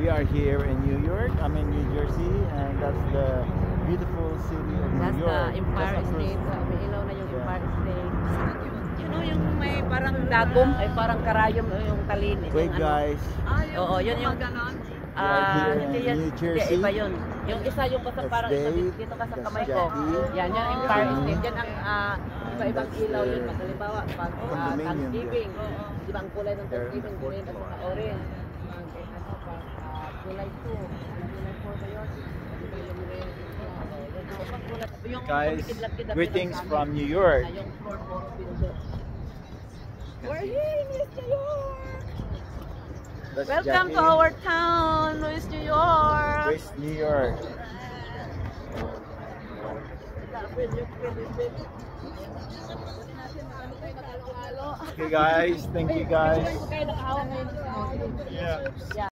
We are here in New York. I'm in New Jersey, and that's the beautiful city of That's New York. the Empire Just across- State. May ilaw na yung Yeah. Empire State. You know yung may parang dagom, ay parang karayom yung talin. Wait, yung guys. Oo, yun yung Here in hindi yan, New hindi, Jersey. iba yun. Yung isa yung basta That's parang isa Dave. dito ka sa That's kamay ko. Jackie. Yan, yung Empire State. Yan ang iba-ibang That's ilaw yun. their Halimbawa, pag condominium Thanksgiving. Di ba ang kulay ng They're in the Thanksgiving, fourth green at floor. saka orange. Kulay 2, kulay 4 ba yun? Yung red. Yung Guys, kumikidlat-kidlat greetings sa from amin. New York. Yung floor 4 window. We're here in West New York! That's Welcome to Jackie. our town, West New York! West New York. Okay, guys. Thank you, guys. Kaya nakahawa ngayon. Yeah.